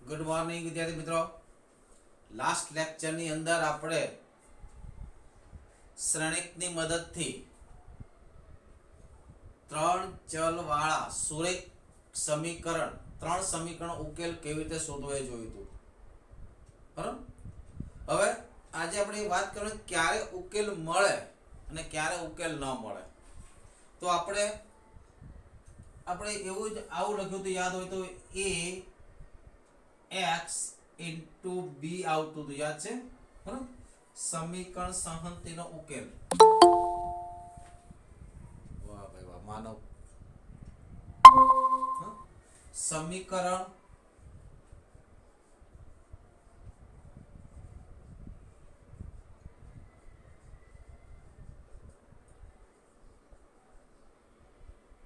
Good morning વિદ્યાર્થી મિત્રો. Last લેક્ચરની અંદર આપણે શ્રેણિકની મદદથી ત્રણ ચલ વાળા સુરેખ સમીકરણ ત્રણ સમીકરણ ઉકેલ કેવી રીતે શોધવો એ જોયું હતું. બરાબર. હવે આજે આપણે વાત કરવાની ક્યારે ઉકેલ મળે અને ક્યારે ઉકેલ ન મળે. તો આપણે એવું જ આવું લખ્યું હતું, યાદ હોય તો a x into b આવતું હતું, યાદ છે? બરાબર. સમીકરણ સંહતિનો ઉકેલ. વાહ ભાઈ વાહ, માનવ. સમીકરણ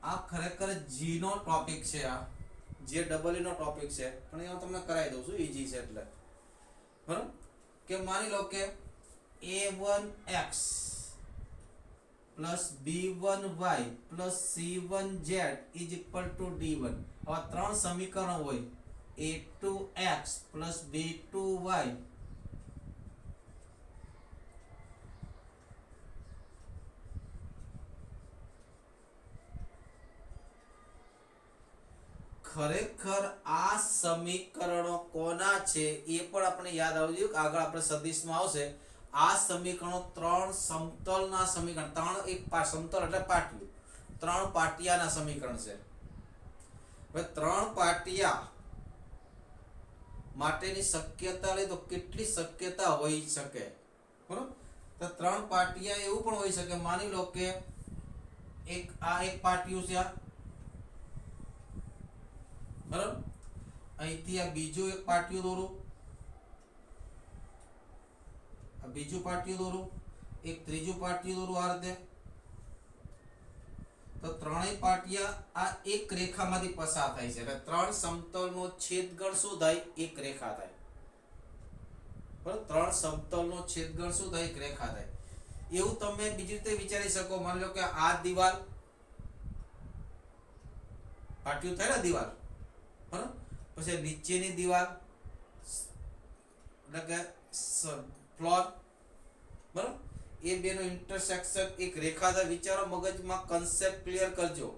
આ ખરેખર જી નો ટોપિક છે, આ જે ડબલ ઈ નો ટોપિક છે, પણ એ હું તમને કરાવી દઉં છું, ઈજી છે એટલે. બરાબર. કે માની લો કે a1x plus b1y plus c1z is equal two d1. આવા ત્રણ સમીકરણો હોય. a2x પ્લસ b2y ખરેખર આ સમીકરણો કોના છે એ પણ આપણે યાદ આવવું જોઈએ. આગળ આપણે સદિશમાં આવશે. આ સમીકરણો ત્રણ સમતલના સમીકરણ, ત્રણ એક સમતલ એટલે પાટિયું, ત્રણ પાટિયાના સમીકરણ છે. હવે ત્રણ પાટિયા માટેની શક્યતા લઈ તો કેટલી શક્યતા હોઈ શકે? બરોબર. તો ત્રણ પાટિયા એવું પણ હોઈ શકે, માની લો કે એક પાટિયું છે, બરાબર. અહીંથી આ બીજું એક પાટિયું દોરું, આ બીજું પાટિયું દોરું, એક ત્રીજું પાટિયું દોરું, આ રીતે. તો ત્રણેય પાટિયા આ એક રેખામાંથી પસાર થાય છે, એટલે ત્રણ સમતલનો છેદગણ શું થાય? એક રેખા થાય. બરાબર. ત્રણ સમતલનો છેદગણ શું થાય? એક રેખા થાય. એવું તમે બીજી રીતે વિચારી શકો. માની લો કે આ દિવાલ પાટિયું થાય ને, દિવાલ. બરાબર. પછી નીચેની દિવાલ એટલે કે ફ્લોર, બરાબર. એ બેનો ઇન્ટરસેક્શન એક રેખા થાય. વિચારો, મગજમાં કન્સેપ્ટ ક્લિયર કરજો.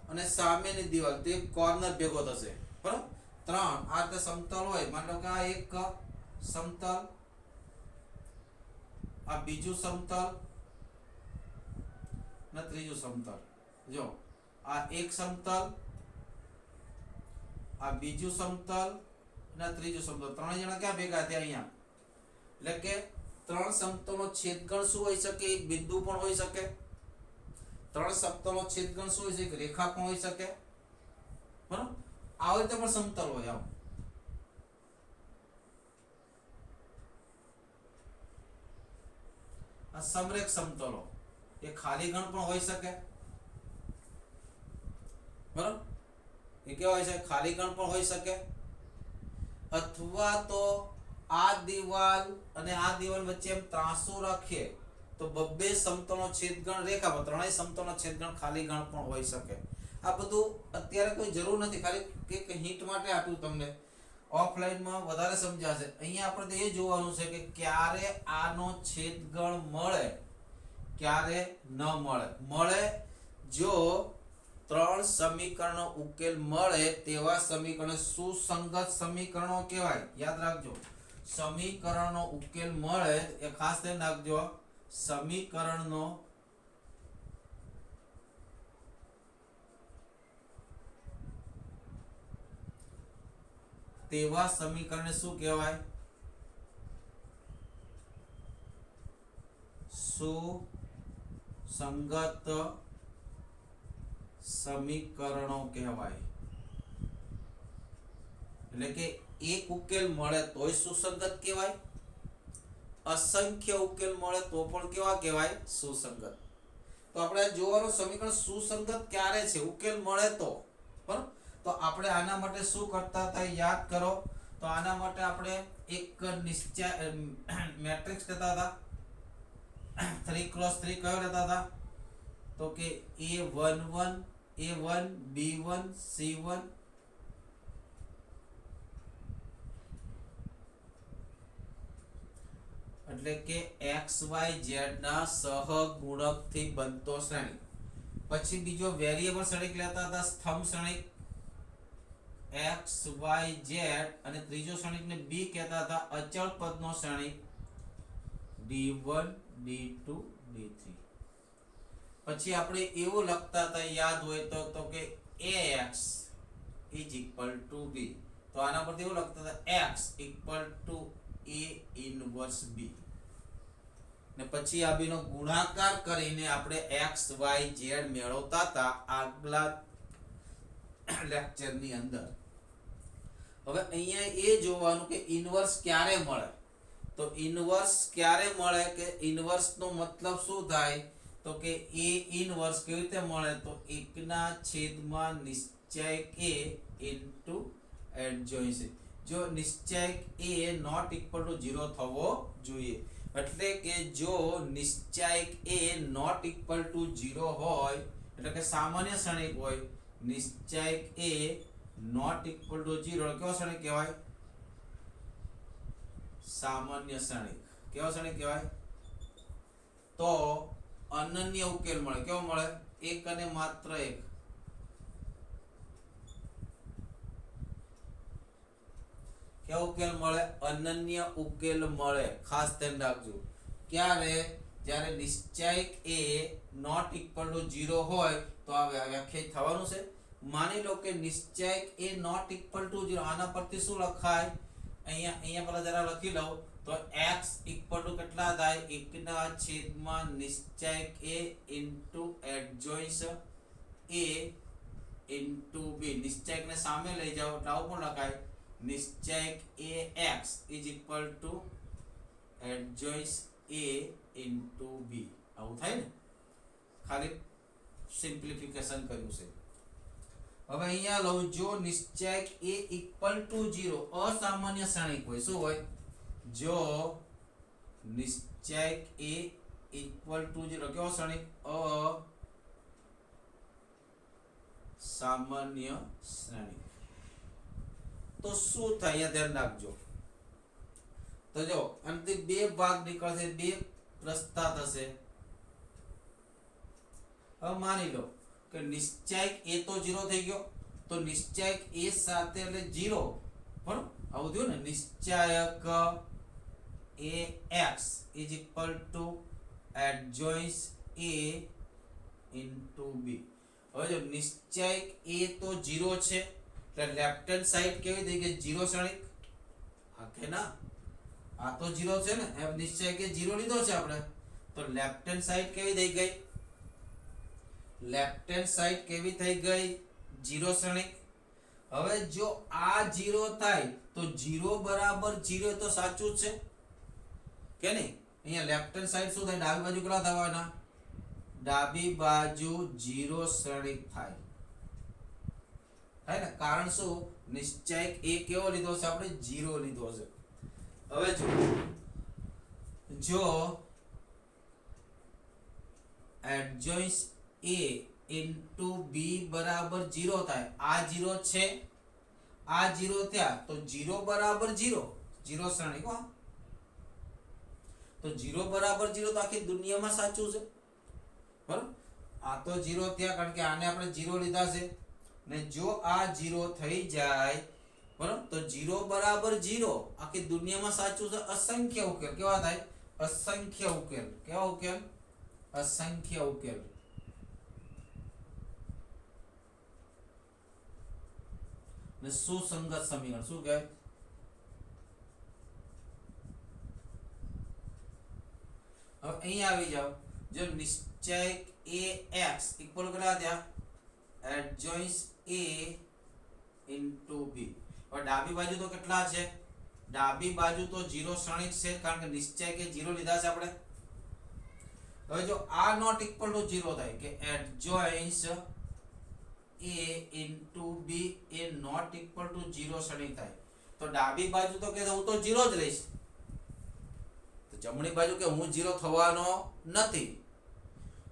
અને સામેની દિવાલ તો એક કોર્નર ભેગો થશે, બરાબર. ત્રણ આ રીતે સમતલ હોય. માની લો કે આ એક સમતલ, આ બીજું સમતલ અને ત્રીજું સમતલ. જો આ એક સમતલ, આ બીજું સમતલ અને ત્રીજું સમતલ. ત્રણ જણા ક્યાં ભેગા થયા? અહીંયા. એટલે કે ત્રણ સમતલનો છેદગણ શું હોઈ શકે? એક બિંદુ પણ હોઈ શકે. ત્રણ સમતલનો છેદગણ શું હોઈ શકે? એક રેખા પણ હોઈ શકે. બરાબર. આવી રીતે પણ સમતલ હોય. આમ આ સમરેખ સમતલો, એ ખાલી ગણ પણ હોઈ શકે. બરાબર. એ કેવા હોય છે? ખાલી ગણ પણ હોઈ શકે. અથવા તો આ દિવાલ અને આ દિવાલ વચ્ચે એમ ત્રાંસુ રાખીએ તો બબ્બે સમતલનો છેદગણ રેખા, ત્રણેય સમતલનો છેદગણ ખાલી ગણ પણ હોઈ શકે. આ બધું અત્યારે કોઈ જરૂર નથી, ખાલી એક હિન્ટ માટે આપ્યું તમને. ઓફલાઈનમાં વધારે સમજાશે. અહીંયા આપણે એ જોવાનું છે કે ક્યારે આનો છેદગણ મળે, ક્યારે ન મળે. મળે જો ત્રણ સમીકરણનો ઉકેલ મળે તેવા સમીકરણ સુસંગત સમીકરણો કહેવાય. યાદ રાખજો, સમીકરણનો ઉકેલ મળે એ ખાસ ધ્યાન રાખજો. સમીકરણનો તેવા સમીકરણને શું કહેવાય? સુસંગત સમીકરણો કહેવાય. એટલે કે એક ઉકેલ મળે તોય સુસંગત કહેવાય, અસંખ્ય ઉકેલ મળે તો પણ કેવા કહેવાય? સુસંગત. તો આપણે જોવાનું સમીકરણ સુસંગત ક્યારે છે? ઉકેલ મળે તો. બરાબર. તો આપણે આના માટે શું કરતા હતા? યાદ કરો. તો આના માટે આપણે એક નિશ્ચય મેટ્રિક્સ લેતા હતા. 3x3 કયો લેતા હતા? તો કે A11 A1 B1 C1 એટલે કે xyz ના સહગુણકથી બનતો શ્રેણિક. પછી બીજો વેરિયેબલ શ્રેણિક લેતા હતા સ્તંભ શ્રેણિક xyz, અને ત્રીજો શ્રેણિકને b કહેતા હતા અચળ પદનો શ્રેણિક d1 d2 d3. પછી આપણે એવું લખતા હતા યાદ હોય તો કે ax = b. તો આના પરથી એવું લખતા હતા x = a ઇન્વર્સ b. ને પછી આ બેનો ગુણાકાર કરીને આપણે x y z મેળવતા હતા આગલા લેક્ચરની અંદર. હવે અહીંયા એ જોવાનું કે ઇન્વર્સ ક્યારે મળે. તો ઇન્વર્સ ક્યારે મળે કે ઇન્વર્સ નો મતલબ શું થાય તો કે a ઇન્વર્સ કેવી રીતે મળે તો 1/છેદમાં નિશ્ચયક a ઇન્ટુ એડજોઇન્સી. જો નિશ્ચયક a નોટ ઇક્વલ ટુ 0 થવો જોઈએ. એટલે કે જો નિશ્ચયક a નોટ ઇક્વલ ટુ 0 હોય એટલે કે સામાન્ય શ્રેણિક હોય, નિશ્ચયક a નોટ ઇક્વલ ટુ 0 કેવો શ્રેણિક કહેવાય? સામાન્ય શ્રેણિક. કેવો શ્રેણિક કહેવાય? તો અનન્ય ઉકેલ મળે. કેવો મળે? એક અને માત્ર એક. કેવો ઉકેલ મળે? અનન્ય ઉકેલ મળે. ખાસ ધ્યાન રાખજો. ક્યારે? જ્યારે નિશ્ચયક a નોટ ઇક્વલ ટુ 0 હોય તો આ વ્યાખ્યાયિત થવાનું છે. માની લો કે નિશ્ચયક a નોટ ઇક્વલ ટુ 0, આના પરથી શું લખાય? અહીંયા પહેલા જરા લખી લઉં તો x ઇક્વલ ટુ કેટલા થાય? 1/છેદમાં નિશ્ચયક a into adjoint a into b. નિશ્ચયકને સામે લઈ જાઓ એટલે આવું પણ લખાય નિશ્ચયક ax equal to adjoint a into b. આવું થાય ને? ખાલી સિમ્પ્લિફિકેશન કર્યું છે. હવે અહીંયા લઉં, જો નિશ્ચયક a ઇક્વલ ટુ 0 અસામાન્ય શ્રેણિક હોય. શું હોય? જો નિશ્ચયક a ઇક્વલ ટુ 0 કેવો શ્રેણિક? અસામાન્ય શ્રેણિક. તો શું થાય? ધ્યાન રાખજો. તો જો આનાથી બે ભાગ નીકળશે, બે રસ્તા થશે. હવે માની લો કે નિશ્ચયક a તો 0 થઈ ગયો, તો નિશ્ચયક a સાથે એટલે 0 બરાબર આવું થયું ને. નિશ્ચયક ax equal to adjoint a into b. હવે જો નિશ્ચયક a તો 0 છે એટલે લેફ્ટ હેન્ડ સાઈડ કેવી થઈ ગઈ? 0 શ્રેણિક. હા કે ના? આ તો 0 છે ને, એમ નિશ્ચયક a 0 લીધો છે આપણે, તો લેફ્ટ હેન્ડ સાઈડ કેવી થઈ ગઈ? લેફ્ટ હેન્ડ સાઈડ કેવી થઈ ગઈ? 0 શ્રેણિક. હવે જો આ 0 થાય તો 0 બરાબર 0 તો સાચું જ છે કે નહીં? અહીંયા લેફ્ટ હેન્ડ સાઈડ શું થાય? ડાબી બાજુ કેટલા થવાના? ડાબી બાજુ 0 શ્રેણિક થાય. થાય ને? કારણ શું? નિશ્ચયક a કેવો લીધો છે આપણે? 0 લીધો છે. હવે જો એડજોઇન્સ a ઇન્ટુ b બરાબર 0 થાય, આ 0 છે, આ 0 થયા, તો 0 બરાબર 0 શ્રેણિક. હો તો 0 બરાબર 0 તો આખી દુનિયામાં સાચું છે બરાબર. આ તો 0 થયા કારણ કે આને આપણે 0 લીધા છે, ને જો આ 0 થઈ જાય બરાબર તો 0 બરાબર 0 આખી દુનિયામાં સાચું છે. અસંખ્ય ઉકેલ કેવા થાય? અસંખ્ય ઉકેલ. કેવા ઉકેલ? અસંખ્ય ઉકેલ. ને સુસંગત સમીકરણ. શું કહેવાય? હવે અહીંયા આવી જાઓ. જો નિશ્ચયક ax ઇક્વલ કેટલા થયા? એડજોઇન્સ a ઇન્ટુ b. હવે ડાબી બાજુ તો કેટલા છે? ડાબી બાજુ તો 0 શ્રેણિક છે કારણ કે નિશ્ચયક એ 0 લીધા છે આપણે. હવે જો આ નોટ ઇક્વલ ટુ 0 થાય કે adjoins a into b A not equal to 0 શ્રેણિક થાય, તો ડાબી બાજુ તો કે હું તો 0 જ લઈશ, તો જમણી બાજુ કે હું 0 થવાનો નથી.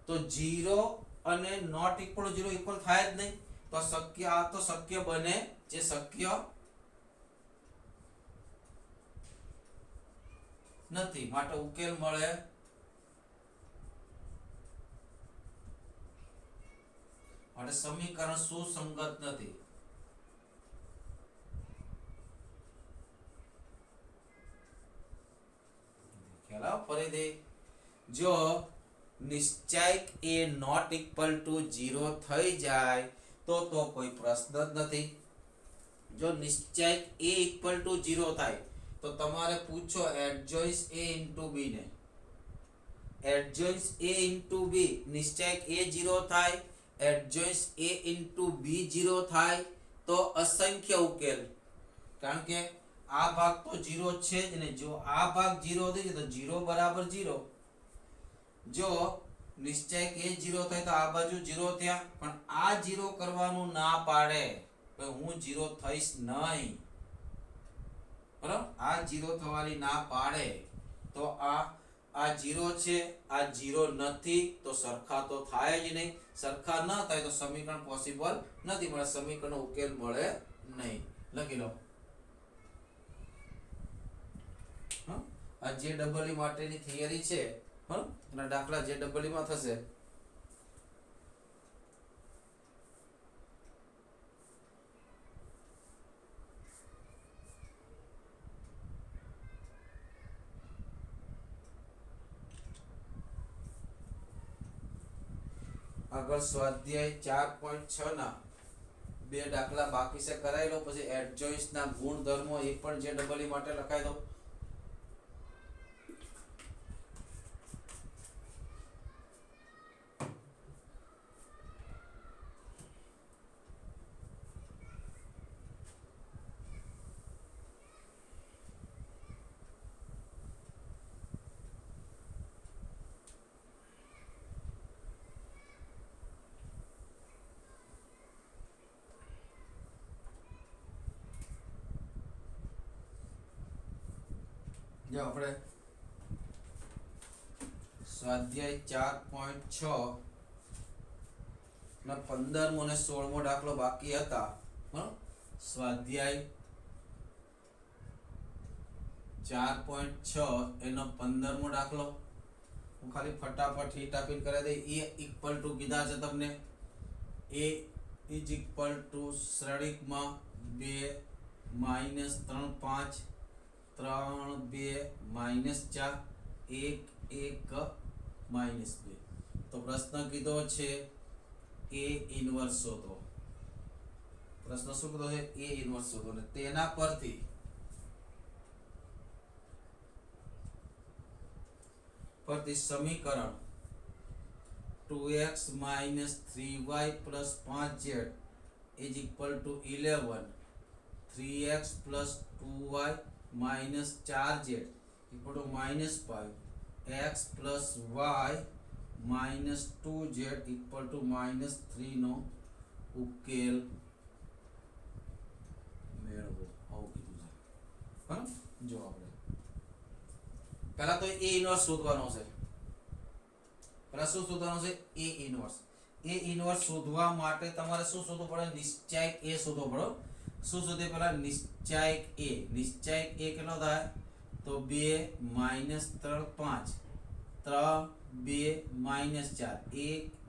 તો 0 અને નોટ ઇક્વલ ટુ 0 ઇક્વલ થાય જ નહીં. તો શક્ય, આ તો શક્ય બને જે શક્ય નથી, માટે ઉકેલ મળે માટે સમીકરણ સુસંગત નથી. ખ્યાલ આવ ફરીથી, જો નિશ્ચયક એ નોટ ઇક્વલ ટુ 0 થઈ જાય તો કોઈ પ્રશ્ન જ નથી. જો નિશ્ચયક a ઇક્વલ ટુ 0 થાય તો તમારે પૂછો એડજોઇન્સ a ઇન્ટુ b ને. એડજોઇન્સ a ઇન્ટુ b, નિશ્ચયક a 0 થાય, એડજોઇન્સ a ઇન્ટુ b 0 થાય તો અસંખ્ય ઉકેલ. કારણ કે આ ભાગ તો 0 છે જ ને. જો આ ભાગ 0 થઈ જાય તો 0 બરાબર 0. જો નિશ્ચયક a 0 થાય તો આ બાજુ 0 થયા, પણ આ 0 કરવાનું ના પાડે, હું 0 થઈશ નહીં. બરાબર, આ 0 થવાની ના પાડે તો આ 0 છે, આ 0 નથી, તો સરખા તો થાય જ નહીં. સરખા ન થાય તો સમીકરણ પોસિબલ નથી, મળે સમીકરણનો ઉકેલ મળે નહીં. લખી લો. આ જે ડબલ ઈ માટેની થિયરી છે, એના દાખલા જે ડબલ ઈ માં થશે. આગળ સ્વાધ્યાય 4.6 ના બે દાખલા બાકી છે, કરાવી લો. પછી એડજોઇન્સ ના ગુણધર્મો એ પણ જે ડબલ ઈ માટે લખાઈ દો. જો આપણે સ્વાધ્યાય 4.6 ના 15મો અને 16મો દાખલો બાકી હતા. સ્વાધ્યાય 4.6 એનો 15મો દાખલો હું ખાલી ફટાફટ હિટ આપીને કરી દઈ. a ઇક્વલ ટુ કીધા છે તમને. a ઇઝ ઇક્વલ ટુ શ્રેણિકમાં 2 -3 5 3 2 -4 1 1 -2. તો પ્રશ્ન કીધો છે a ઇન્વર્સ શોધો. પ્રશ્ન શું કીધો છે? a ઇન્વર્સ શોધો. અને તેના પરથી સમીકરણ 2x - 3y + 5z is equal to 11, 3x + 2y - 4z equal to -5, x + y - 2z equal to -3 નો ઉકેલ મેળવો. આવું કીધું છે. જો આપણે પહેલા તો a ઇન્વર્સ શોધવાનો છે. પહેલા શું શોધવાનો છે? a inverse. a ઇન્વર્સ શોધવા માટે તમારે શું શોધવું પડે? નિશ્ચયક a શોધવો પડે. શું શોધે? પહેલા નિશ્ચયક a. નિશ્ચયક a કેટલો થાય? તો 2 - 3 5 3 2 -4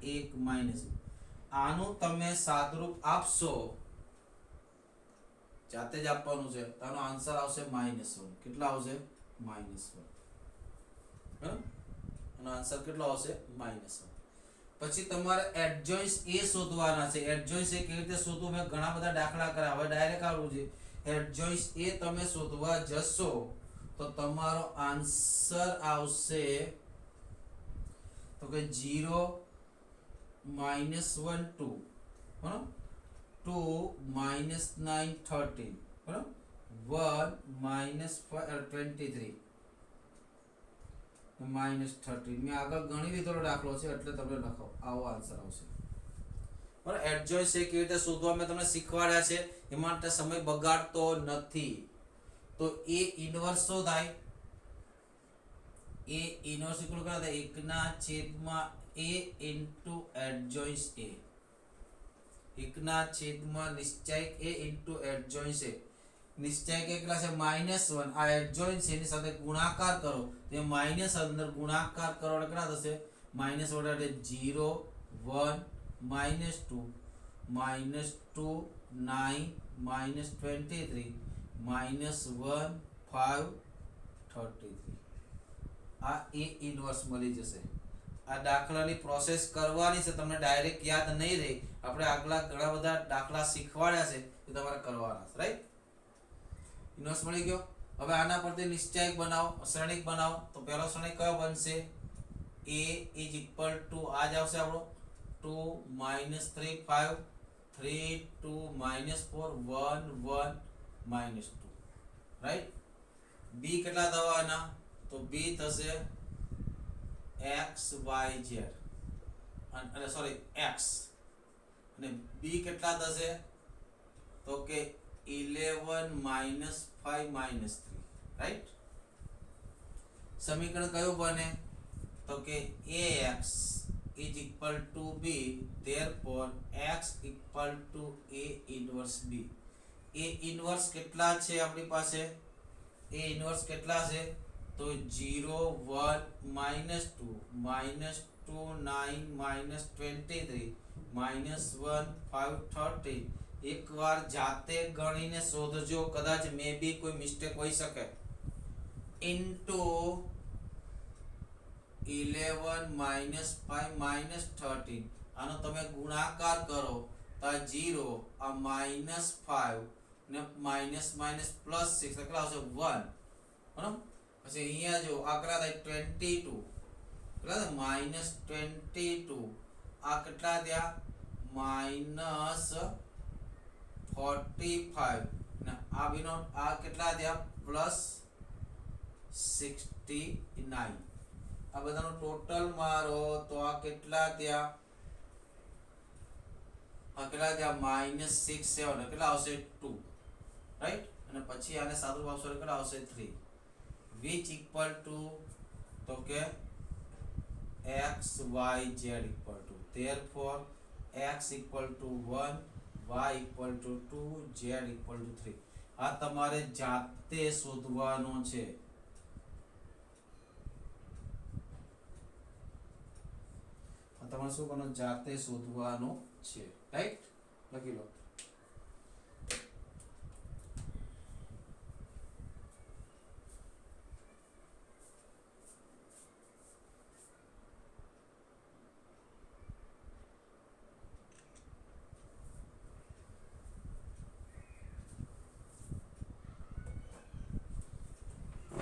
1 1 આનું તમે સાદરૂપ આપશો, જાતે જ આપવાનું છે, તો આનો આન્સર આવશે -1. કેટલા આવશે? -1. આનો આન્સર કેટલો આવશે? -1. પછી તમારે એડજોઇન્સ a શોધવાના છે. એડજોઇન્સ a કેવી રીતે શોધવું? મેં ઘણા બધા દાખલા કર્યા, હવે ડાયરેક્ટ આવડું છે. એડજોઇન્સ a તમે શોધવા જશો તો તમારો આન્સર આવશે તો કે 0 -1 2 બરાબર, 2 -9 13 બરાબર, 1 -23 -13. મેં આગળ ગણી લીધેલો દાખલો છે એટલે તમને લખો આવો આન્સર આવશે. બરાબર, એડજોઇન્સ એ કેવી રીતે શોધવા મેં તમને શીખવાડ્યા છે, એ માટે સમય બગાડતો નથી. તો a ઇન્વર્સ શું થાય? a ઇન્વર્સ ઇક્વલ કેટલા થાય? 1/a into adjoint a. 1/નિશ્ચયક a ઇન્ટુ એડજોઇન્સ a. નિશ્ચય કેટલા છે -1 આ એડજોઇન્ટ છે એની સાથે ગુણાકાર કરો તો માઈનસ અંદર ગુણાકાર કરો એટલે કેટલા થશે માઈનસ વડે 0 1 -2 -2 9 -23 -1 5 33 આ એ ઇન્વર્સ મળી જશે આ દાખલાની પ્રોસેસ કરવાની છે તમને ડાયરેક્ટ યાદ નહીં રહે આપણે આગલા ઘણા બધા દાખલા શીખવાડ્યા છે એ તમારે કરવાના છે રાઈટ ઇન્વર્સ મળી ગયો હવે આના પરથી નિશ્ચયક બનાવો શ્રેણિક બનાવો તો પહેલો શ્રેણિક કયો બનશે a is equal to આ જ આવશે આપણો 2 -3 5 3 2 -4 1 1 -2 રાઈટ b કેટલા થવાના તો b થશે x y z અને સોરી x અને b કેટલા થશે તો કે 11 -5 -3 રાઈટ સમીકરણ કયું બને તો કે ax is equal to b therefore x equal to a inverse b a inverse કેટલા છે આપણી પાસે a inverse કેટલા છે તો 0 1 -2 -2 9 -23 -1 5 30 એકવાર જાતે ગણીને શોધજો કદાચ મે બી કોઈ મિસ્ટેક હોઈ શકે ઇન્ટુ 11 -5 -13 આનો તમે ગુણાકાર કરો તો 0 આ -5 ને માઈનસ પ્લસ 6 કેટલા આવશે 1 બરાબર પછી અહીંયા જો આકરા થાય 22 કેટલા થાય -22 આ કેટલા થયા -45 ને આ બીનો આ કેટલા થયા +69 આ બધાનો ટોટલ મારો તો આ કેટલા થયા -6 7 કેટલા આવશે 2 રાઈટ અને પછી આને સાદું ભાગશો કેટલા આવશે 3 which equal to તો કે x y z equal to therefore x equal to 1 y equal to 2 z equal to 3 આ તમારે જાતે શોધવાનું છે આ તમારે શું કરવાનું જાતે શોધવાનું છે રાઈટ લખી લો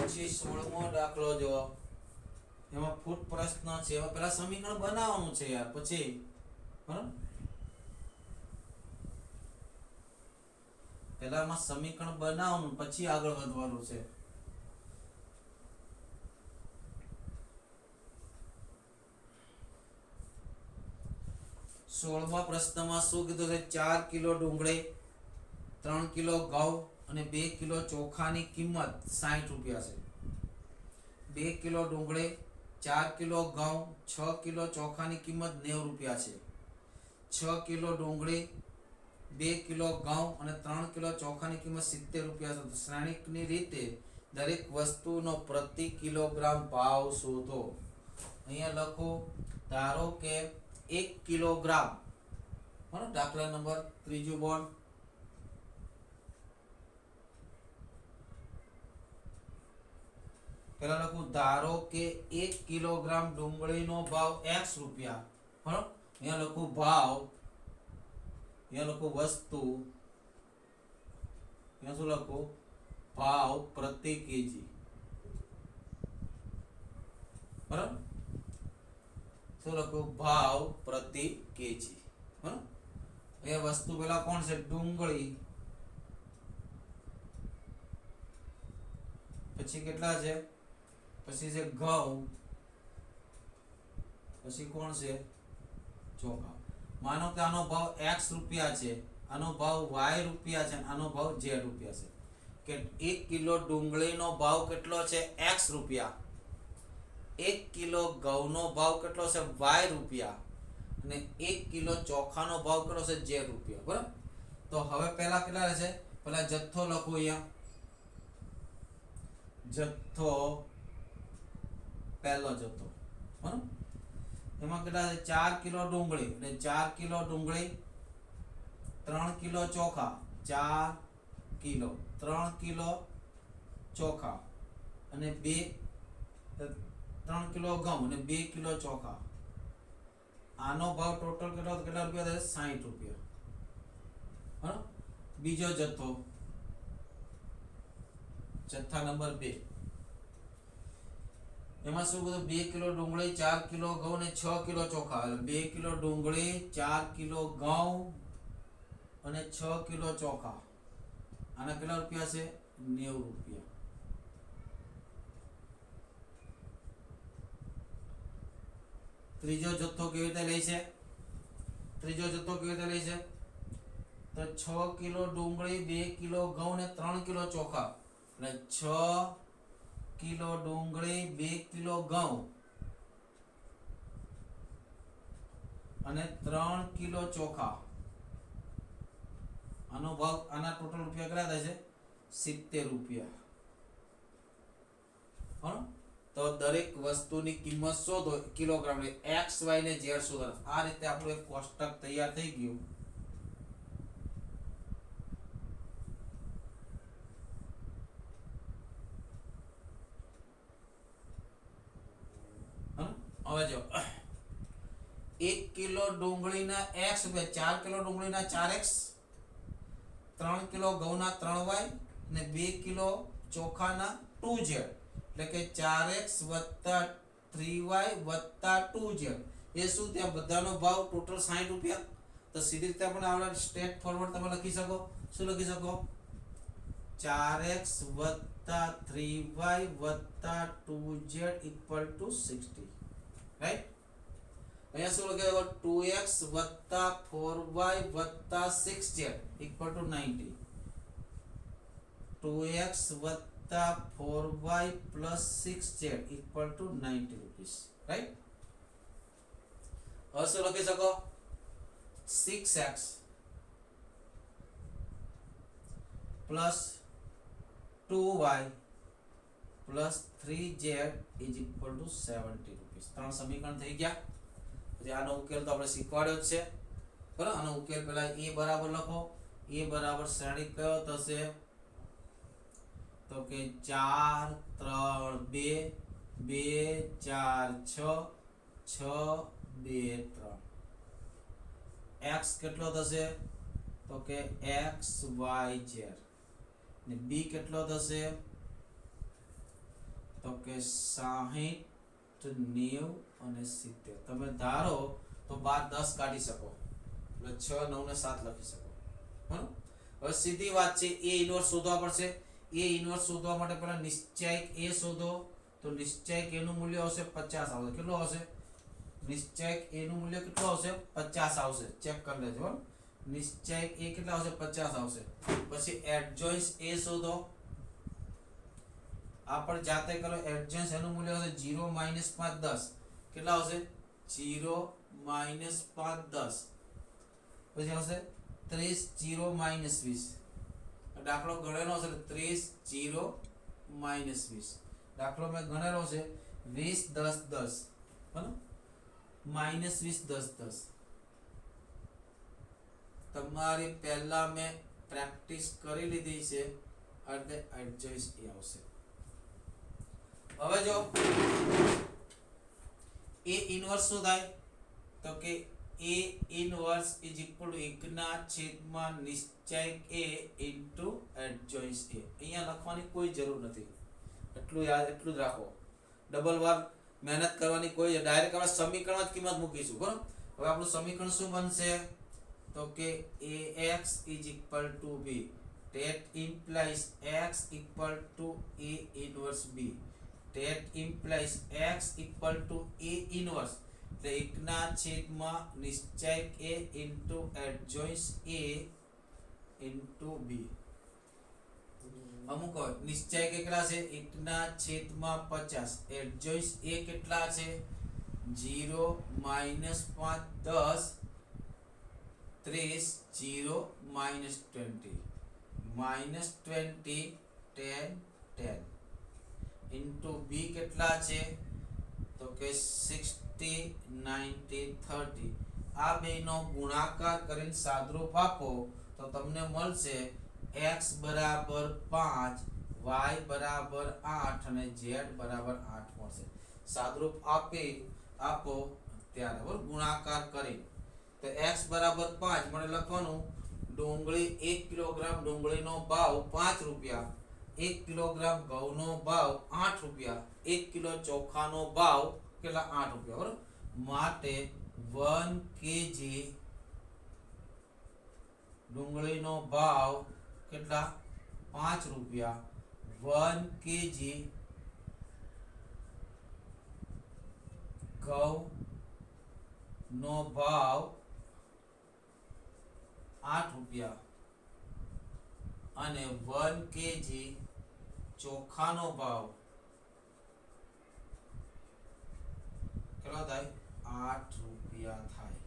પછી 16મો દાખલો જો એમાં ફૂટ પ્રશ્ન છે એમાં પહેલા સમીકરણ બનાવવાનું છે યાર પછી બરાબર પહેલામાં સમીકરણ બનાવવાનું પછી આગળ વધવાનું છે સોળમા પ્રશ્નમાં શું કીધું છે 4 કિલો ડુંગળી 3 કિલો ઘઉં અને 2 કિલો ચોખાની કિંમત 60 રૂપિયા છે 2 કિલો ડુંગળી 4 કિલો ઘઉં 6 કિલો ચોખાની કિંમત 90 રૂપિયા છે 6 કિલો ડુંગળી 2 કિલો ઘઉં અને 3 કિલો ચોખાની કિંમત 70 રૂપિયા છે શ્રેણિકની રીતે દરેક વસ્તુનો પ્રતિ કિલોગ્રામ ભાવ શોધો અહીંયા લખો ધારો કે 1 કિલોગ્રામ બરાબર દાખલા નંબર ત્રીજો બોર્ડ પહેલા લખું ધારો કે 1 કિલોગ્રામ ડુંગળીનો ભાવ x રૂપિયા બરાબર અહીંયા લખું ભાવ અહીંયા લખું વસ્તુ અહીંયા શું લખું ભાવ પ્રતિ કેજી બરાબર શું લખું ભાવ પ્રતિ કેજી બરાબર એ વસ્તુ પેલા કોણ છે ડુંગળી પછી કેટલા છે પછી છે ઘઉં પછી કોણ છે ચોખા માનો કે આનો ભાવ x રૂપિયા છે આનો ભાવ y રૂપિયા છે આનો ભાવ z રૂપિયા છે કે 1 કિલો ડુંગળીનો ભાવ કેટલો છે x રૂપિયા 1 કિલો ઘઉંનો ભાવ કેટલો છે y રૂપિયા અને 1 કિલો ચોખાનો ભાવ કેટલો છે z રૂપિયા બરાબર તો હવે પહેલા કેટલા રહેશે પેલા જથ્થો લખો અહીંયા, જથ્થો પહેલો જથ્થો બરાબર, એમાં કેટલા છે 4 કિલો ડુંગળી, એટલે 4 કિલો ડુંગળી, 3 કિલો ચોખા, 4 કિલો 3 કિલો ચોખા અને 3 કિલો ઘઉં અને 2 કિલો ચોખા. આનો ભાવ ટોટલ કેટલા રૂપિયા થાય? 60 રૂપિયા. બરાબર. બીજો જથ્થો, જથ્થા નંબર 2, એમાં શું કીધું? 2 કિલો ડુંગળી, 4 કિલો ઘઉં અને 6 કિલો ચોખા. એટલે 2 કિલો ડુંગળી, 4 કિલો ઘઉં અને 6 કિલો ચોખા. આના કેટલા રૂપિયા છે? 90 રૂપિયા. ત્રીજો જથ્થો કેવી રીતે લે છે? ત્રીજો જથ્થો કેવી રીતે લે છે? તો 6 કિલો ડુંગળી, 2 કિલો ઘઉં અને 3 કિલો ચોખા. એટલે 6 કિલો ડુંગળી, 2 કિલો ઘઉં અને 3 કિલો ચોખા. આનો ભાવ, આના ટોટલ રૂપિયા કેટલા થાય છે? 70 રૂપિયા. બરાબર. તો દરેક વસ્તુની કિંમત શોધો કિલોગ્રામ, એક્સ વાય ને ઝેડ શોધો. આ રીતે આપણું એક કોષ્ટક તૈયાર થઈ ગયું. હવે જો 1 કિલો ડુંગળીના x રૂપિયા, 4 કિલો ડુંગળીના 4x, 3 કિલો ઘઉંના 3y અને 2 કિલો ચોખાના 2z. એટલે કે 4x + 3y + 2z. એ શું? ત્યાં બધાનો ભાવ ટોટલ 60 રૂપિયા. તો સીધી રીતે આપણે આવડે સ્ટ્રેટ ફોરવર્ડ તમે લખી શકો. શું લખી શકો? 4x + 3y + 2z = 60. રાઈટ. અહીંયા શું લખેલું? 2x + 4y + 6z = 90. 2x + 4y + 6z = 90 rupees. Right. હવે શું લખી શકો? 6x + 2y + 3z = 70 rupees. ત્રણ સમીકરણ થઈ ગયા. પછી આનો ઉકેલ તો આપણે શીખવાડ્યો જ છે. બરાબર. આનો ઉકેલ પહેલા a બરાબર લખો. a બરાબર શ્રેણિક કયો થશે? તો કે 4 3 2 2 4 6 6 2 3. x કેટલો થશે? તો કે x y z. ને b કેટલો થશે? તો કે 60 90 અને 70. તમે ધારો તો 12 10 કાઢી શકો, એટલે 6 9 ને 7 લખી શકો. બરાબર. હવે સીધી વાત છે, a ઇન્વર્સ શોધવા પડશે. a ઇન્વર્સ શોધવા માટે પહેલા નિશ્ચયક a શોધો. તો નિશ્ચયક a નું મૂલ્ય આવશે 50 આવશે. કેટલું આવશે? નિશ્ચયક a નું મૂલ્ય કેટલું આવશે? 50 આવશે. ચેક કરી લેજો. બરાબર. નિશ્ચયક a કેટલા આવશે? 50 આવશે. પછી એડજોઇન્સ a શોધો. આ પણ જાતે કરો. એડજોઇન્સ એનું મૂલ્ય આવશે 0 - 5 10. કેટલા આવશે? 0 - 5 10. પછી આવશે 30 0 - 20. દાખલો ગણેલો છે 30 0 - 20. દાખલો મેં ગણેલો છે 20 10 10. બરાબર. -20 10 10. તમારી પહેલા મેં પ્રેક્ટિસ કરી લીધી છે એટલે એડજોઇન્સ એ આવશે. હવે જો a ઇન્વર્સ શું થાય? તો કે a ઇન્વર્સ = 1/છેદમાં નિશ્ચયક a ઇન્ટુ એડજોઇન્સ a. અહીંયા લખવાની કોઈ જરૂર નથી. એટલું યાદ, એટલું જ રાખો. ડબલ વાર મહેનત કરવાની કોઈ, ડાયરેક્ટ આપણે સમીકરણમાં જ કિંમત મૂકીશું. બરાબર. હવે આપણું સમીકરણ શું બનશે? તો કે ax = b. that implies x = a inverse b. that implies x = a inverse. એટલે 1/છેદમાં નિશ્ચયક a into adjoint a into b. અમુક નિશ્ચયક કેટલા છે? 1/50. એડજોઇન્સ a કેટલા છે? 0 - 5 10 30 0 - 20. -20 10 10 ઇન્ટુ બી કેટલા છે તો કે 60 90 30 આ બેનો ગુણાકાર કરીને સાદરૂપ આપો તો તમને મળશે x બરાબર 5 y બરાબર 8 અને z બરાબર 8 મળશે સાદરૂપ આપો ત્યારે બરાબર ગુણાકાર કરી તો x બરાબર 5 મને લખવાનું ડુંગળી 1 કિલોગ્રામ ડુંગળીનો ભાવ 5 રૂપિયા 1 કિલોગ્રામ ઘઉંનો ભાવ 8 રૂપિયા 1 કિલો ચોખાનો ભાવ કેટલા 8 રૂપિયા બરાબર માટે 1 કેજી ડુંગળીનો ભાવ કેટલા 5 રૂપિયા 1 કેજી ઘઉં નો ભાવ 8 રૂપિયા અને 1 કેજી ચોખાનો ભાવ કેટલો થાય 8 રૂપિયા થાય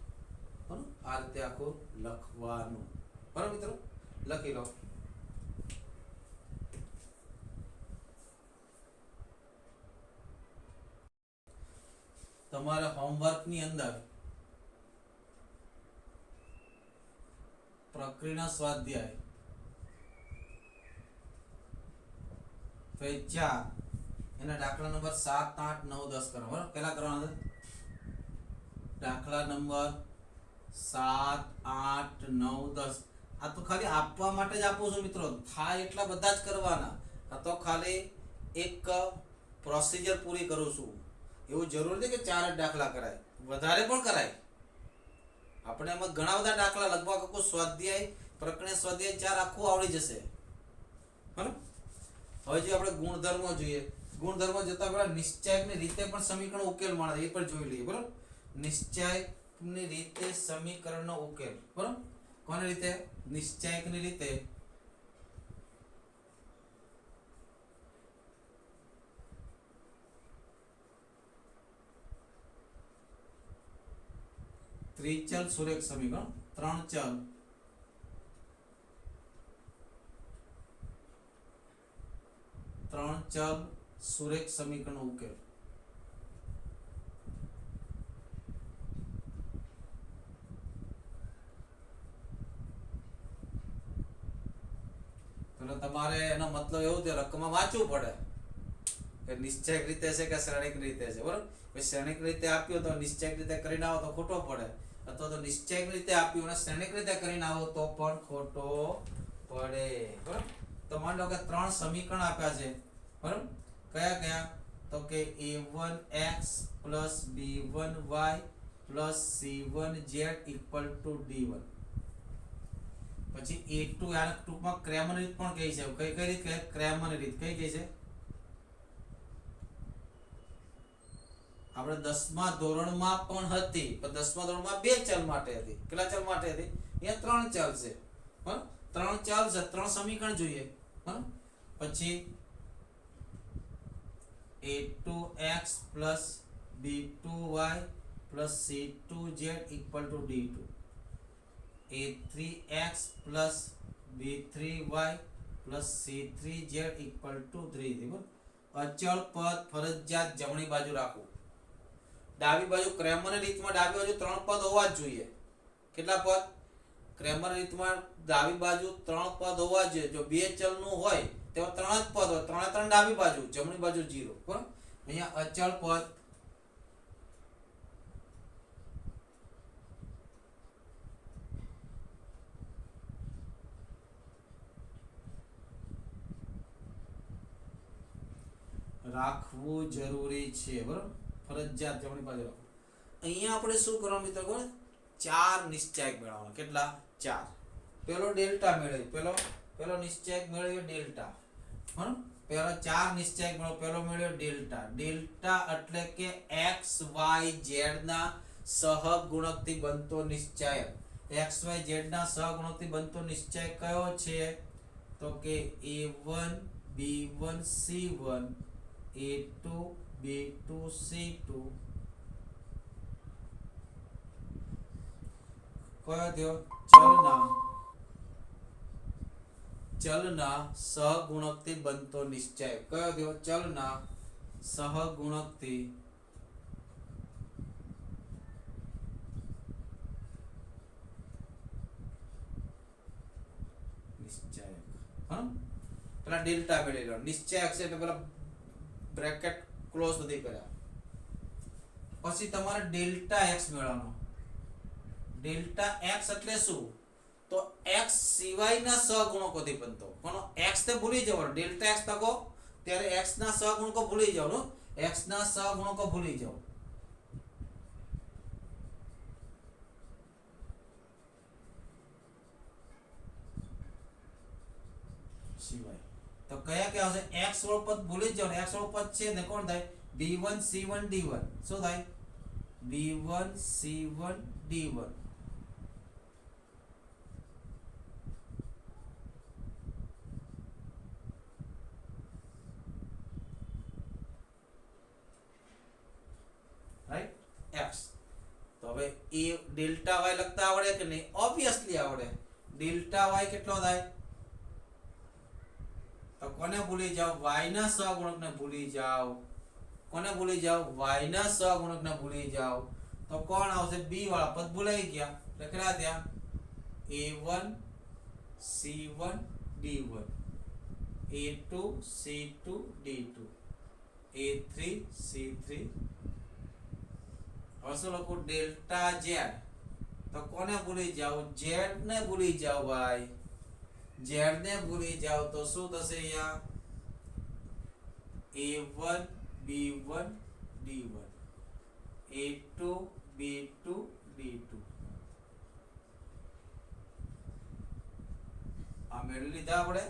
બરાબર આ રીતે આખું લખવાનું બરાબર મિત્રો લખી લો તમારા હોમવર્ક ની અંદર પ્રક્રિયા સ્વાધ્યાય પેજ 4 એના દાખલા નંબર 7 8 9 10 કરો બરાબર કેટલા કરવાના છે દાખલા નંબર 7 8 9 10 આ તો ખાલી આપવા માટે જ આપું છું મિત્રો થાય એટલા બધા જ કરવાના આ તો ખાલી એક પ્રોસિજર પૂરી કરું છું એવું જરૂર નથી કે 4 જ દાખલા કરાય વધારે પણ કરાય આપણે એમાં ઘણા બધા દાખલા લગભગ આખું સ્વાધ્યાય પ્રકરણ સ્વાધ્યાય 4 આખું આવડી જશે બરાબર હવે જે આપણે ગુણધર્મો જોઈએ ગુણધર્મો જતા પહેલા નિશ્ચયકની રીતે પણ સમીકરણ ઉકેલ મળે એ પણ જોઈ લઈએ બરાબર નિશ્ચયકની રીતે સમીકરણનો ઉકેલ બરાબર કોની રીતે નિશ્ચયકની રીતે ત્રિચલ સુરેખ સમીકરણ ત્રણ ચલ સુરેખ સમીકરણ ઉકેલ તો તમારે એનો મતલબ એવું છે રકમમાં વાંચવું પડે કે નિશ્ચયક રીતે છે કે શ્રેણિક રીતે છે બરાબર શ્રેણિક રીતે આપ્યો તો નિશ્ચયક રીતે કરીને આવો તો ખોટો પડે અથવા તો નિશ્ચયક રીતે આપ્યું અને શ્રેણિક રીતે કરીને આવો તો પણ ખોટો પડે બરાબર તો માની લો કે 3 સમીકરણ આપ્યા છે બરાબર કયા કયા તો કે a1x + b1y + c1z = d1 પછી a2 આને ટૂંકમાં ક્રેમર રીત પણ કહે છે કઈ રીત કહે ક્રેમર રીત કઈ કહે છે આપણે 10મા ધોરણમાં પણ હતી પણ 10મા ધોરણમાં 2 ચલ માટે હતી કેટલા ચલ માટે હતી અહીંયા 3 ચલ છે બરાબર 3 ચલ છે 3 સમીકરણ જોઈએ બરાબર પછી a2x + b2y + c2z = d2 a3x + b3y + c3z = 3 અચળ પદ ફરજિયાત જમણી બાજુ રાખવું ડાબી બાજુ ક્રેમરની રીતમાં ડાબી બાજુ 3 પદ હોવા જ જોઈએ કેટલા પદ ક્રેમર રીતમાં ડાબી બાજુ 3 પદ હોવા જોઈએ જો બે ચલનું હોય તો 3 જ પદ હોય 3 3 ડાબી બાજુ જમણી બાજુ 0 બરાબર અહીંયા અચળ પદ રાખવું જરૂરી છે બરાબર ફરજિયાત જમણી બાજુ રાખવું અહીંયા આપણે શું કરવાનું મિત્રો ખબર 4 નિશ્ચયક મેળવવાના કેટલા 4 પેલો ડેલ્ટા મેળવી પેલો નિશ્ચયક મેળવ્યો ડેલ્ટા બરાબર પેલો 4 નિશ્ચયક મેળવ્યો પેલો મેળવ્યો ડેલ્ટા એટલે કે x y z ના સહગુણકથી બનતો નિશ્ચયક x y z ના સહગુણકથી બનતો નિશ્ચયક કયો છે તો કે a1 b1 c1 a2 b2 c2 કયો થયો ચલના ચલના સહગુણકથી બનતો નિશ્ચય કયો થયો? ચલના સહગુણકથી નિશ્ચય. હા, પેલા ડેલ્ટા મેળવી લો. નિશ્ચય છે એટલે પેલા બ્રેકેટ ક્લોઝ નથી કર્યા. પછી તમારે ડેલ્ટા એક્સ મેળવવાનો. ડેલ્ટા એક્સ એટલે શું? તો એક્સ સિવાયના સહગુણકોથી બનતો. પણ એક્સ ને ભૂલી જવાનો. ડેલ્ટા એક્સ લખો ત્યારે એક્સ ના સહગુણકો ભૂલી જવાનું. એક્સ ના સહગુણકો ભૂલી જાઓ. સિવાય તો કયા કયા આવશે? x વાળું પદ ભૂલી જ જાવ. x વાળું પદ છે ને કોણ થાય? b1 c1 d1. શું થાય? b1 c1 d1. Right? x. તો હવે એ ડેલ્ટા y લખતા આવડે કે નહીં? ઓબ્વિયસલી આવડે. ડેલ્ટા y કેટલો થાય? તો કોને ભૂલી જાઓ? y ના સહગુણકને ભૂલી જાઓ. કોને ભૂલી જાઓ? y ના સહગુણકને ભૂલી જાઓ. તો કોણ આવશે? b વાળા પદ ભૂલાઈ ગયા. લખેલા ત્યાં a1 c1 d1, a2 c2 d2, a3 c3. હવે શું લખું? Delta z. તો કોને ભૂલી જાઓ? z ને ભૂલી જાઓ ભાઈ. z ને ભૂલી જાઓ તો શું થશે? અહીંયા a1 b1 d1, a2 b2 d2. આ મેળવી લીધા આપણે.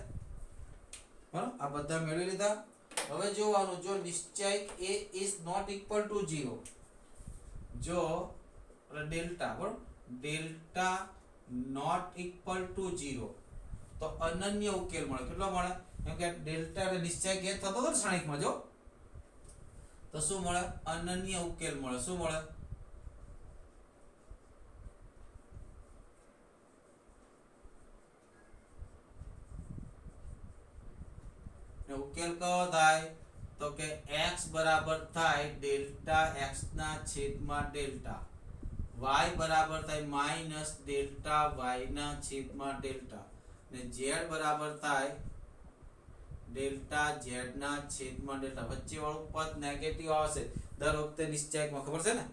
બરાબર? આ બધા મેળવી લીધા. હવે જોવાનું, જો નિશ્ચયક a is not equal to 0, જો ડેલ્ટા બરાબર ડેલ્ટા નોટ ઇક્વલ ટુ 0 તો અનન્ય ઉકેલ મળે. કેટલો મળે? કેમ કે ડેલ્ટા એટલે નિશ્ચય કે થતો હતો શ્રેણીકમાં. જો તો શું મળે? અનન્ય ઉકેલ મળે. શું મળે? ઉકેલ કયો થાય? તો કે x બરાબર થાય ડેલ્ટા x ના છેદમાં ડેલ્ટા, y બરાબર થાય માઈનસ ડેલ્ટા y ના છેદમાં ડેલ્ટા, ને z બરાબર થાય ડેલ્ટા z ના છેદમાં ડેલ્ટા. વચ્ચે વાળું પદ નેગેટિવ આવશે દર વખતે નિશ્ચયકમાં, ખબર છે ને?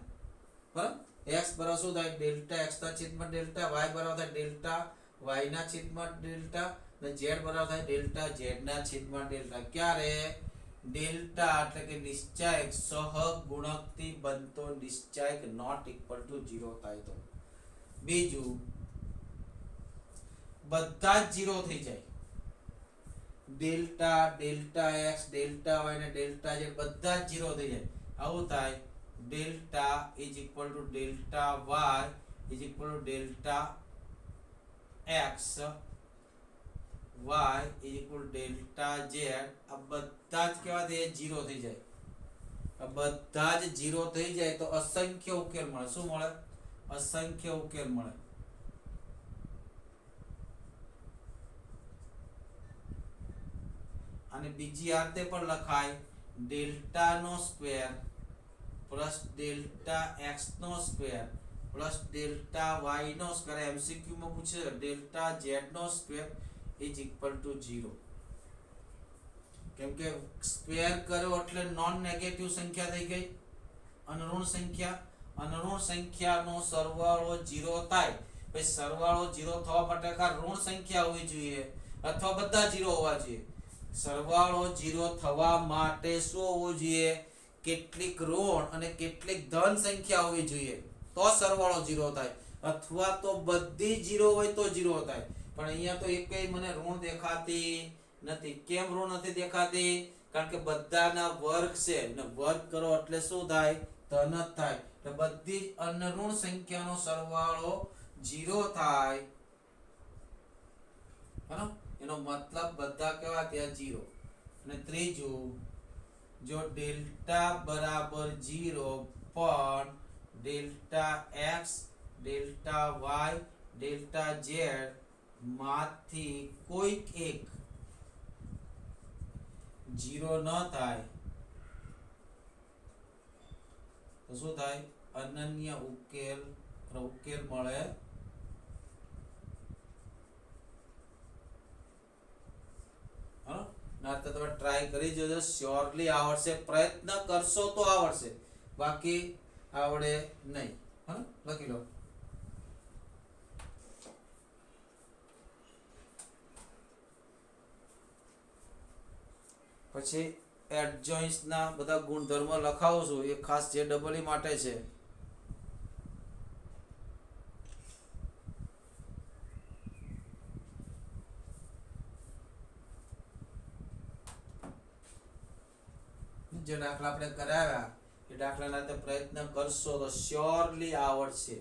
બરાબર? x બરાબર શું થાય? ડેલ્ટા x ના છેદમાં ડેલ્ટા, y બરાબર થાય ડેલ્ટા y ના છેદમાં ડેલ્ટા, ને z બરાબર થાય ડેલ્ટા z ના છેદમાં ડેલ્ટા. ક્યારે? ડેલ્ટા એટલે કે નિશ્ચયક સહગુણકથી બનતો નિશ્ચયક નોટ ઇક્વલ ટુ 0 થાય તો. બીજું, બધા જ 0 થઈ જાય. Delta, delta x, delta y ને ડેલ્ટા z બધા જ 0 થઈ જાય. આવું થાય delta is equal to delta y is equal to delta x, y is equal delta z. આ બધા જ કેવા થઈ જાય? 0 થઈ જાય. આ બધા જ 0 થઈ જાય તો અસંખ્ય ઉકેલ મળે. શું મળે? અસંખ્ય ઉકેલ મળે. અને બીજી આરતે પણ લખાય ડેલ્ટા નો સ્ક્વેર પ્લસ ડેલ્ટા એક્સ નો સ્ક્વેર પ્લસ ડેલ્ટા વાય નો સ્ક્વેર. એમસીક્યુ માં પૂછે ડેલ્ટા ઝેડ નો સ્ક્વેર ઇઝ ઇક્વલ ટુ 0. કેમ કે સ્ક્વેર કર્યો એટલે નોન નેગેટિવ સંખ્યા થઈ ગઈ, અનઋણ સંખ્યા. અનઋણ સંખ્યાનો સરવાળો 0 થાય. પછી સરવાળો 0 થવા માટે ઋણ સંખ્યા હોવી જોઈએ અથવા બધા 0 હોવા જોઈએ. સરવાળો 0 થવા માટે શું હોવું જોઈએ? કેટલીક ઋણ અને કેટલીક ધન સંખ્યા હોવી જોઈએ તો સરવાળો 0 થાય, અથવા તો બધી 0 હોય તો 0 થાય. પણ અહીંયા તો એકેય મને ઋણ દેખાતી નથી. કેમ ઋણ નથી દેખાતી? કારણ કે બધાના વર્ગ છે ને વર્ગ કરો એટલે શું થાય? ધન જ થાય. એટલે બધી જ અનઋણ સંખ્યાનો સરવાળો 0 થાય. બરાબર? એનો મતલબ બધા કેવા ત્યાં 0. અને ત્રીજું, જો ડેલ્ટા બરાબર 0 પણ delta x, delta y, delta z માંથી કોઈક એક 0 ન થાય તો શું થાય? અનન્ય ઉકેલ મળે ના તો તમે ટ્રાય કરી જોજો, શ્યોરલી આવડશે. પ્રયત્ન કરશો તો આવડશે, બાકી આવડે નહીં. હા, લખી લો. પછી એડજોઇન્ટ્સ ના બધા ગુણધર્મો લખાવું છું, એ ખાસ જે ડબલ ઈ માટે છે. જે દાખલા આપણે કરાવ્યા એ દાખલાના તે પ્રયત્ન કરશો તો શ્યોરલી આવડશે.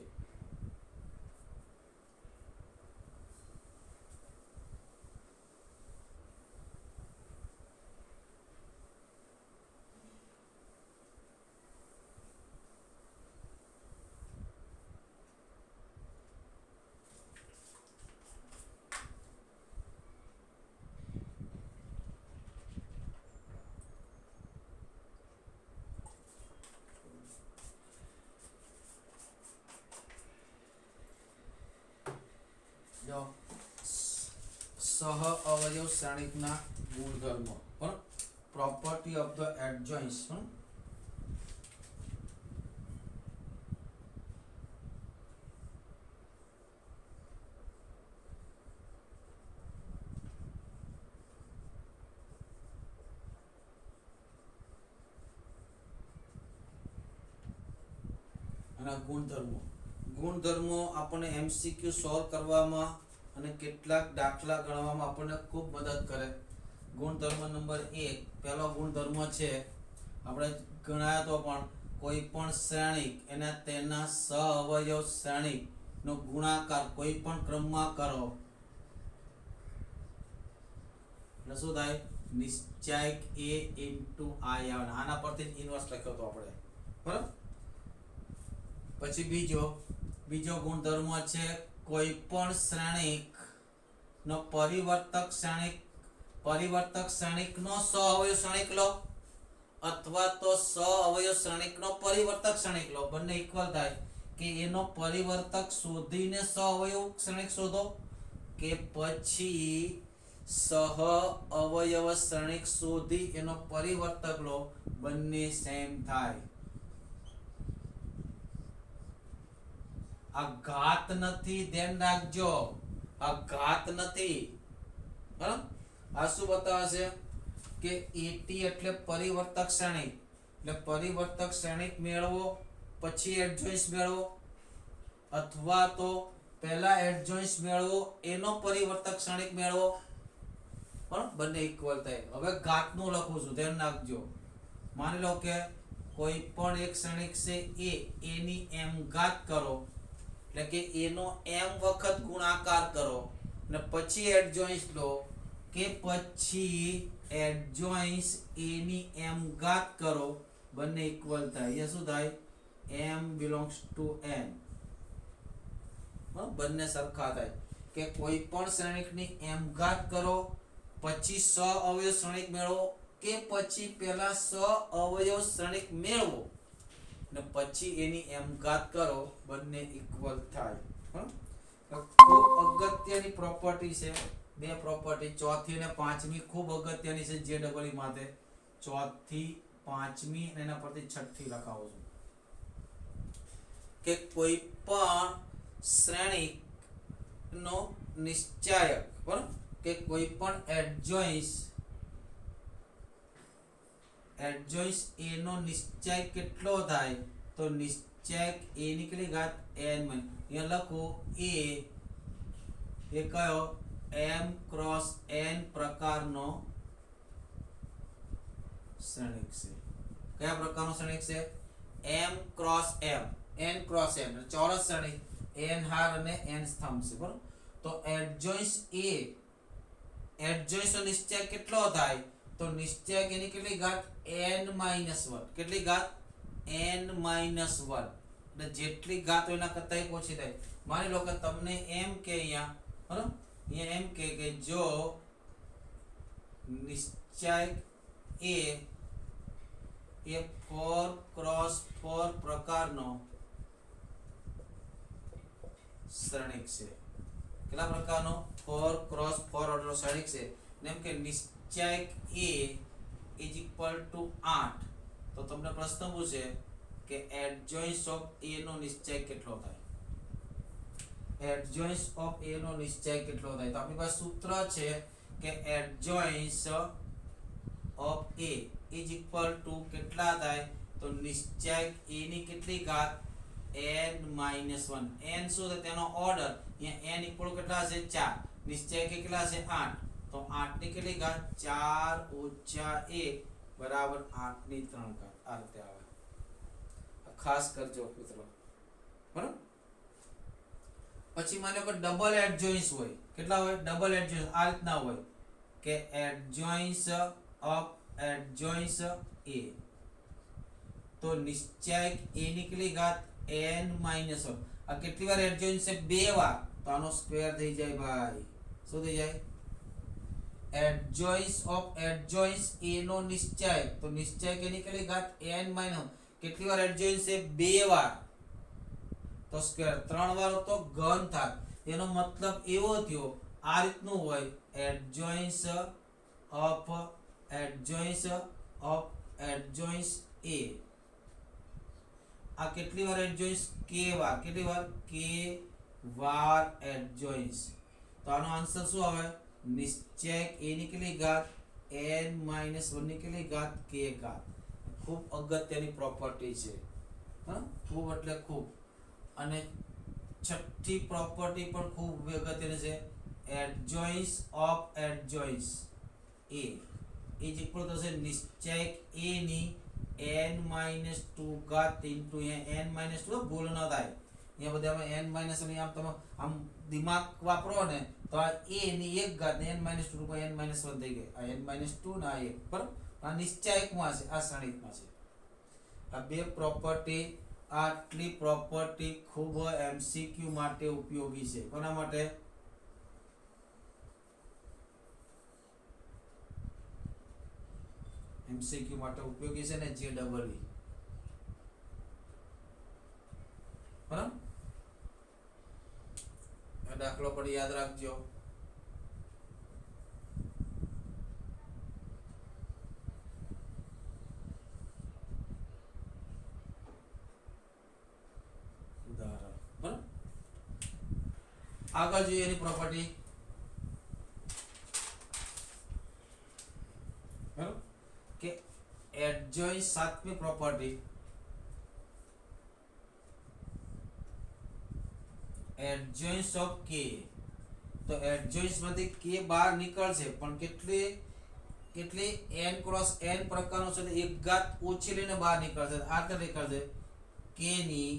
સહ અવયવ શ્રેણિકના ગુણધર્મો, પ્રોપર્ટી ઓફ ધ એડજોઇન્ટ્સ. અને ગુણધર્મો આપણને એમસીક્યુ સોલ્વ કરવામાં અને કેટલાક દાખલા ગણવામાં આપણને ખૂબ મદદ કરે. ગુણધર્મ નંબર 1, પહેલો ગુણધર્મ છે આપણે ગણાયા તો પણ કોઈ પણ શ્રેણિક એના તેના સહઅવયવ શ્રેણિક નો ગુણાકાર કોઈ પણ ક્રમમાં કરો એટલે શું થાય? નિશ્ચાયક a into i આવે. આના પરથી ઇન્વર્સ લખ્યો તો આપણે, બરાબર. પછી બીજો ગુણધર્મ છે કોઈ પણ શ્રેણિક નો પરિવર્તક શ્રેણિક નો સહઅવયવ શ્રેણિક લો અથવા તો સહઅવયવ શ્રેણિક નો પરિવર્તક શ્રેણિક લો, બંને ઇક્વલ થાય કે એનો પરિવર્તક શોધીને સહઅવયવ શ્રેણિક શોધો કે પછી સહઅવયવ શ્રેણિક શોધી એનો પરિવર્તક લો, બંને સેમ થાય. આ ઘાત નથી, ધ્યાન રાખજો, આ ઘાત નથી. બરાબર. આ શું બતાવે છે કે AT એટલે પરિવર્તક શ્રેણિક, એટલે પરિવર્તક શ્રેણિક મેળવો પછી એડજોઇન્ટ્સ મેળવો, અથવા તો પહેલા એડજોઇન્ટ્સ મેળવો એનો પરિવર્તક શ્રેણિક મેળવો, પણ બંને ઇક્વલ થાય. હવે ઘાતનું લખું છું, ધ્યાન રાખજો. માની લો કે કોઈ પણ એક શ્રેણિક છે a, એની m ઘાત કરો એટલે કે એનો m વખત ગુણાકાર કરો અને પછી એડજોઇન્ટ્સ લો કે પછી એડજોઇન્ટ્સ a ની m ઘાત કરો, બંને ઇક્વલ થાય. એ શું થાય? m belongs to n. બંને સરખા થાય કે કોઈ પણ શ્રેણિકની m ઘાત કરો પછી સહઅવયવ શ્રેણિક મેળવો કે પછી પહેલા સહઅવયવ શ્રેણિક મેળવો ને પછી એની m ઘાત કરો, બંને ઇક્વલ થાય. ખૂબ અગત્યની પ્રોપર્ટી છે. બે પ્રોપર્ટી, ચોથી અને પાંચમી ખૂબ અગત્યની છે જે ડબલ ઈ માટે. ચોથી, પાંચમી અને એના પરથી છઠ્ઠી લખાવો છું કે કોઈ પણ શ્રેણિક નો નિશ્ચાયક, બરાબર, કે કોઈ પણ એડજોઇન્ટ્સ a નો નિશ્ચાયક કેટલો થાય? તો નિશ્ચાયક a ની કેટલી ઘાત? n માં. અહીંયા લખો a એ કયો? m ક્રોસ n પ્રકારનો શ્રેણિક છે. કયા પ્રકારનો શ્રેણિક છે? m cross m, n cross n, ચોરસ શ્રેણિક, n હાર અને n સ્તંભ છે, બરાબર. તો એડજોઇન્ટ્સ નો નિશ્ચાયક કેટલો થાય? તો નિશ્ચાયક એની કેટલી ઘાત? n-1. કેટલી ઘાત? n-1. એટલે જેટલી ઘાત હોય એના કરતા એક ઓછી થાય. માની લો કે તમને એમ કે અહીંયા, બરાબર, ये एम के जो निश्चय ए 4x4 પ્રકારનો શ્રેણિક છે. કેટલા પ્રકારનો 4x4 ઓર્ડરનો શ્રેણિક છે. જેમ કે નિશ્ચયક a ઇઝ ઇક્વલ ટુ 8. તો તમને પ્રશ્ન પૂછે કે એડજોઇન્સ ઓફ a નો નિશ્ચય કેટલો થાય. એડજોઇન્સ ઓફ a નો નિશ્ચય કેટલો થાય. તો આપણી પાસે સૂત્ર છે કે adjoint of a is equal to કેટલા થાય. તો નિશ્ચયક a ની કેટલી ઘાત n - 1. n શું છે તેનો ઓર્ડર. અહીંયા n ઇક્વલ કેટલા છે 4. નિશ્ચયક કેટલા છે 8. તો 8 ની કેટલી ઘાત 4 - 1 બરાબર 8 ની 3 ઘાત. આ રીતે આવે. ખાસ કરજો મિત્રો, બરાબર. પછી માની લો કે ડબલ એડજોઇન્સ હોય. કેટલા હોય ડબલ એડજોઇન્સ? આ રીતના હોય કે એડજોઇન્સ ઓફ એડજોઇન્સ a. તો નિશ્ચયક a ની કેટલી ઘાત n - 1. આ કેટલી વાર એડજોઇન્સ છે? 2 વાર. તો આનો સ્ક્વેર થઈ જાય ભાઈ. શું થઈ જાય? એડજોઇન્સ ઓફ એડજોઇન્સ a નો નિશ્ચયક. તો નિશ્ચયક a ની કેટલી ઘાત n - 1. કેટલી વાર એડજોઇન્સ છે? 2 વાર. તો સ્ક્વેર 3 વાર તો ઘન થાય. એનો મતલબ એવો થયો આ રીતનું હોય એડજોઇન્સ ઓફ એડજોઇન્સ ઓફ એડજોઇન્સ a. આ કેટલી વાર એડજોઇન્સ? k વાર. કેટલી વાર? k વાર એડજોઇન્સ. તો આનો આન્સર શું આવે? નિશ્ચયક a ની કેટલી ઘાત n - 1 ની કેટલી ઘાત k ઘાત. ખૂબ અગત્યની પ્રોપર્ટી છે. હા, ખૂબ એટલે ખૂબ. અને છઠ્ઠી પ્રોપર્ટી પણ ખૂબ અગત્યની છે. એડજોઇન્સ ઓફ એડજોઇન્સ a ઇઝ ઇક્વલ થશે નિશ્ચયક a ની n - 2 ઘાત ઇન્ટુ n - 2. ભૂલ ન થાય. અહીંયા બધામાં n - અને આમ તમે આમ દિમાગ વાપરો ને તો આ a ની 1 ઘાત ને n - 2 પર n - 1 થઈ ગઈ. આ n - 2 ના 1 બરાબર. આ નિશ્ચયકમાં છે, આ શ્રેણિકમાં છે. આ બે પ્રોપર્ટી, આટલી પ્રોપર્ટી ખૂબ એમસીક્યુ માટે ઉપયોગી છે. કોના માટે? એમસીક્યુ માટે ઉપયોગી છે ને જે ડબલ ઈ. બરાબર. આ દાખલો પણ યાદ રાખજો. આગળ જોઈએ એની પ્રોપર્ટી. બરાબર કે એડજોઇન્સ, સાતમી પ્રોપર્ટી એડજોઇન્સ ઓફ k. તો એડજોઇન્સ માંથી k બહાર નીકળશે પણ કેટલી કેટલી n ક્રોસ n પ્રકારનો છે. એક ઘાત ઓછી લઈને બહાર નીકળશે. આ રીતે નીકળશે k ની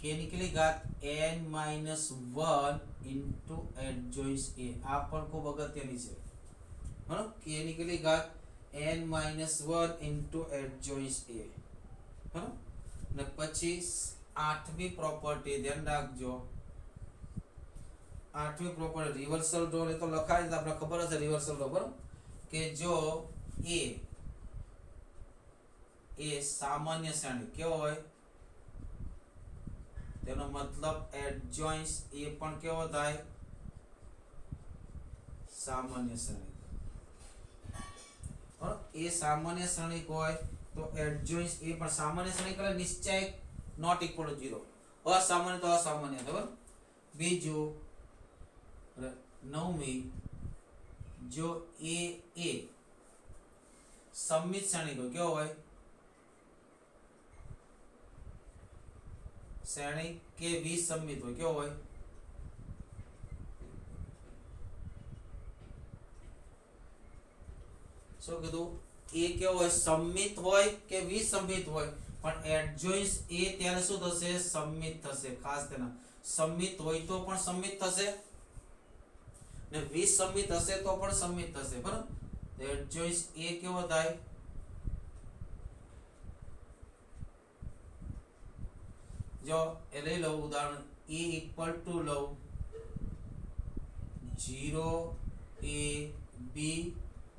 કેટલી ઘાત n - 1 ઇન્ટુ એડજોઇન્સ a. આ પણ ખૂબ અગત્યની છે. બરાબર. k ની કેટલી ઘાત n - 1 ઇન્ટુ એડજોઇન્સ a. બરાબર. ને પછી આઠમી પ્રોપર્ટી ધ્યાન રાખજો. આઠમી પ્રોપર્ટી રિવર્સલ રો. એ તો લખાય છે, આપણે ખબર હશે રિવર્સલ રો. બરાબર કે જો એ સામાન્ય શ્રેણી કેવો હોય તેનો મતલબ એડજોઇન્સ a પણ કેવો થાય? સામાન્ય શ્રેણિક. એ સામાન્ય શ્રેણિક હોય તો એડજોઇન્સ a પણ સામાન્ય શ્રેણિક એટલે નિશ્ચયક નોટ ઇક્વલ ટુ 0. અસામાન્ય તો અસામાન્ય. બરાબર. બીજું નવમી, જો a સમમિત શ્રેણિક હોય. કેવો હોય? શ્રેણિક કે વિસમિત હોય. કેવો હોય? શું કીધું? એ કેવો હોય? સમમિત હોય કે વિસમિત હોય. પણ એડજોઇન્સ a ત્યારે શું થશે? સમમિત થશે. ખાસ તેના સમમિત હોય તો પણ સમમિત થશે ને વિસમિત હશે તો પણ સમમિત થશે. બરાબર. એડજોઇન્સ a કેવો થાય? જો એ લઈ લઉં ઉદાહરણ a ઇક્વલ ટુ લઉં 0ab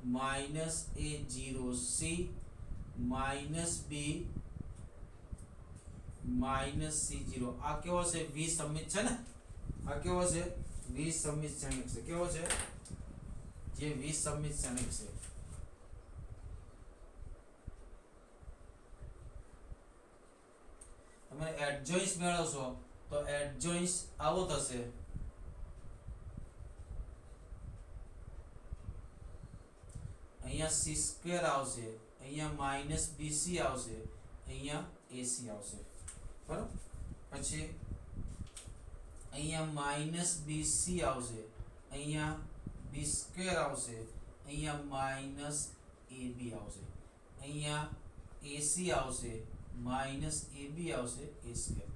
minus a0c minus b minus c0 આ કેવો છે વિસમિત છે ને આ કેવો છે વિસમિત શ્રેણિક છે કેવો છે જે વિસમિત શ્રેણિક છે તમે એડજોઇન્ટ્સ મેળવશો તો એડજોઇન્ટ્સ આવો થશે અહીંયા c સ્ક્વેર આવશે અહીંયા માઈનસ bc આવશે અહીંયા ac આવશે બરાબર પછી અહીંયા માઈનસ bc આવશે અહીંયા b સ્ક્વેર આવશે અહીંયા માઈનસ ab આવશે અહીંયા ac આવશે માઈનસ ab આવશે a સ્ક્વેર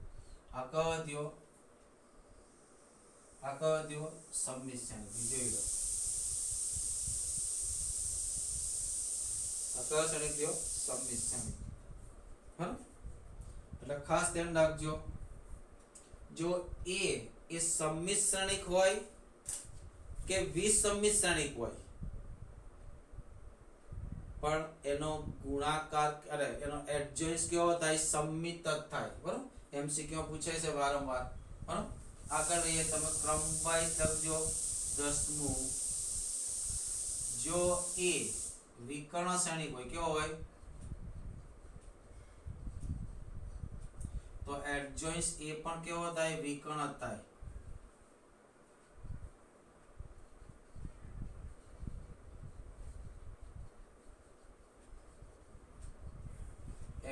આ કયો થયો સબમિટ શ્રેણિક જોઈ લો આ કયો શ્રેણિક થયો સબમિટ શ્રેણિક બરાબર એટલે ખાસ ધ્યાન રાખજો જો a એ સમિત શ્રેણિક હોય કે વિસમિત શ્રેણિક હોય પણ એનો ગુણાકાર અરે એનો એડજોઇન્ટ્સ કેવો થાય સમિત જ થાય બરાબર એમસીક્યુ પૂછાય છે વારંવાર બરાબર આગળ રહીએ તમે ક્રમ વાઇઝ લખજો 10મું જો a વિકર્ણ શ્રેણિક હોય કેવો હોય તો એડજોઇન્ટ્સ એ પણ કેવો થાય વિકર્ણ જ થાય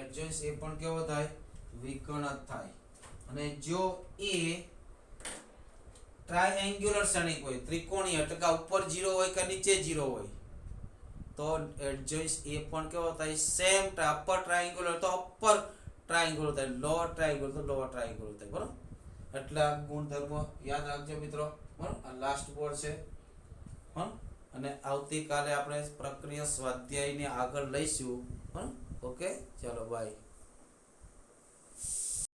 એડજોઇન્ટ્સ એ પણ કેવો થાય વિકર્ણ જ થાય અને જો એ ટ્રાયેંગ્યુલર શ્રેણિક હોય ત્રિકોણીય એટલે કે ઉપર 0 હોય કે નીચે 0 હોય તો એડજોઇન્ટ્સ એ પણ કેવો થાય સેમ અપર ટ્રાયેંગ્યુલર તો અપર ટ્રાયેંગ્યુલર થાય લોઅર ટ્રાયેંગ્યુલર તો લોઅર ટ્રાયેંગ્યુલર થાય બરાબર એટલા ગુણધર્મો યાદ રાખજો મિત્રો બરાબર આ લાસ્ટ બોર્ડ છે અને આવતીકાલે આપણે પ્રક્રિયા સ્વાધ્યાયને આગળ લઈશું બરાબર ઓકે ચાલો બાય